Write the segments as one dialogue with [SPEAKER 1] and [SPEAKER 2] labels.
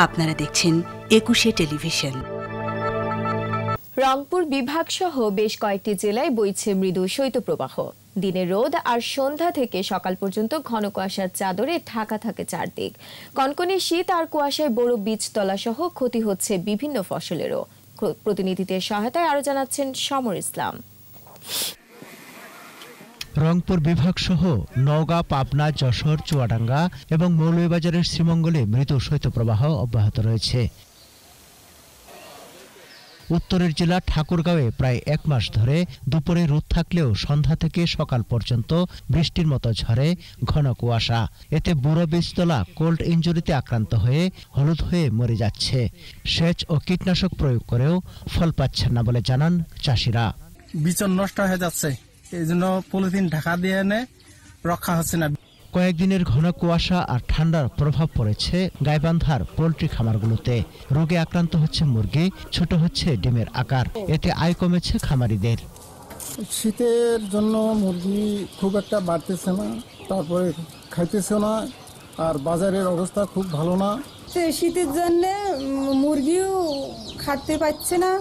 [SPEAKER 1] আপনারা দেখছেন ২১শে টেলিভিশন।
[SPEAKER 2] রংপুর বিভাগ সহ বেশ কয়েকটি জেলায় বইছে মৃদু শৈত্যপ্রবাহ। দিনে রোদ আর সন্ধ্যা থেকে সকাল পর্যন্ত ঘন কুয়াশার চাদরে ঢাকা থাকে চারদিক। কনকনে শীত আর কুয়াশায় বড় বীজতলা সহ ক্ষতি হচ্ছে বিভিন্ন ফসলেরও। প্রতিনিধিদের সহায়তায় আরো জানাচ্ছেন সমর ইসলাম।
[SPEAKER 3] রংপুর বিভাগ সহ নওগাঁ, পাবনা, যশোর, চুয়াডাঙ্গা এবং মৌলভীবাজারের শ্রীমঙ্গলে মৃদু শৈত্যপ্রবাহ অব্যাহত রয়েছে। উত্তরের জেলা ঠাকুরগাঁওয়ে প্রায় এক মাস ধরে দুপুরে রোদ থাকলেও সন্ধ্যা থেকে সকাল পর্যন্ত বৃষ্টির মতো ঝরে ঘন কুয়াশা। এতে বুড়ো বীজতলা কোল্ড ইনজুরিতে আক্রান্ত হয়ে হলুদ হয়ে মরে যাচ্ছে। সেচ ও কীটনাশক প্রয়োগ করেও ফল পাচ্ছেন না বলে জানান চাষিরা।
[SPEAKER 4] বিচন নষ্ট হয়ে যাচ্ছে, এই জন্য পলিথিন ঢাকা দিয়ে এনে রক্ষা হচ্ছে না।
[SPEAKER 3] কয়েকদিনের ঘন কুয়াশা আর ঠান্ডার প্রভাব পড়েছে গাইবান্ধার পোল্ট্রি খামারগুলোতে। রোগে আক্রান্ত হচ্ছে মুরগি, ছোট হচ্ছে ডিমের আকার। এতে আয় কমেছে খামারিদের।
[SPEAKER 5] শীতের জন্য মুরগি খুব একটা বাড়তেছে না, তারপরে খাইতেছে না, আর বাজারের অবস্থা খুব ভালো না।
[SPEAKER 6] শীতের জন্য মুরগিও খাটতে পারছে না,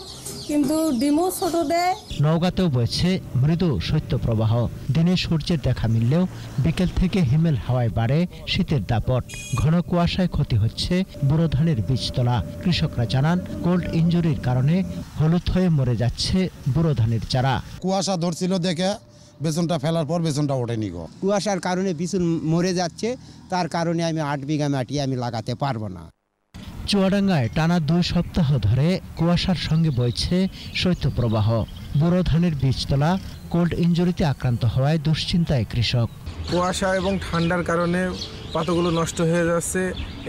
[SPEAKER 6] কিন্তু ডিমও ছোট দেয়।
[SPEAKER 3] নওগাঁতেও বইছে মৃদু শৈত্যপ্রবাহ। দিনে সূর্যের দেখা মিললেও বিকেল থেকে হিমেল হাওয়ায় বাড়ে শীতের দাপট। ঘন কুয়াশায় ক্ষতি হচ্ছে বুড়ো ধানের বীজতলা। কৃষকরা জানান কোল্ড ইনজুরির কারণে হলুদ হয়ে মরে যাচ্ছে বুড়ো ধানের চারা।
[SPEAKER 7] কুয়াশা ধরছিল দেখে বেসনটা ফেলার পর বেসনটা ওঠেনি গো।
[SPEAKER 8] কুয়াশার কারণে বিচুন মরে যাচ্ছে, তার কারণে আমি ৮ বিঘা মাটি আমি লাগাতে পারবো না।
[SPEAKER 3] চুয়াডাঙ্গায় টানা ২ সপ্তাহ ধরে কুয়াশার সঙ্গে বইছে শৈত্যপ্রবাহ। বুড়ো ধানের বীজতলা কোল্ড ইনজুরিতে আক্রান্ত হওয়ায় দুশ্চিন্তায় কৃষক।
[SPEAKER 9] কুয়াশা এবং ঠান্ডার কারণে পাতাগুলো নষ্ট হয়ে যাচ্ছে,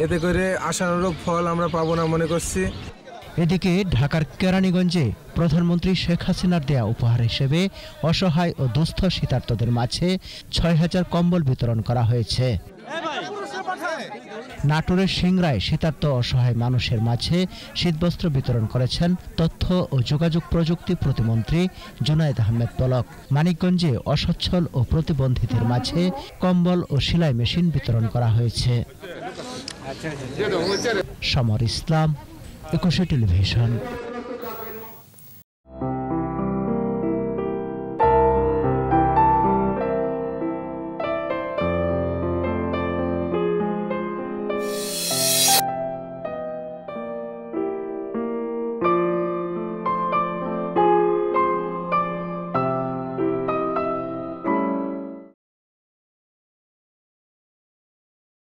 [SPEAKER 9] এতে করে আশানুরূপ ফল আমরা পাবো না মনে করছি।
[SPEAKER 3] এদিকে ঢাকার কেরানীগঞ্জে প্রধানমন্ত্রী শেখ হাসিনার দেয়া উপহার হিসেবে অসহায় ও দুস্থ শীতার্তদের মাঝে ৬,০০০ কম্বল বিতরণ করা হয়েছে। নাটোরের সিংড়ায় শীতার্ত অসহায় মানুষের মাঝে শীতবস্ত্র বিতরণ করেছেন তথ্য ও যোগাযোগ প্রযুক্তি প্রতিমন্ত্রী জুনায়েদ আহমেদ পলক। মানিকগঞ্জে অসচ্ছল ও প্রতিবন্ধীদের মাঝে কম্বল ও সেলাই মেশিন বিতরণ করা হয়েছে। সমর ইসলাম, ২১শে টেলিভিশন।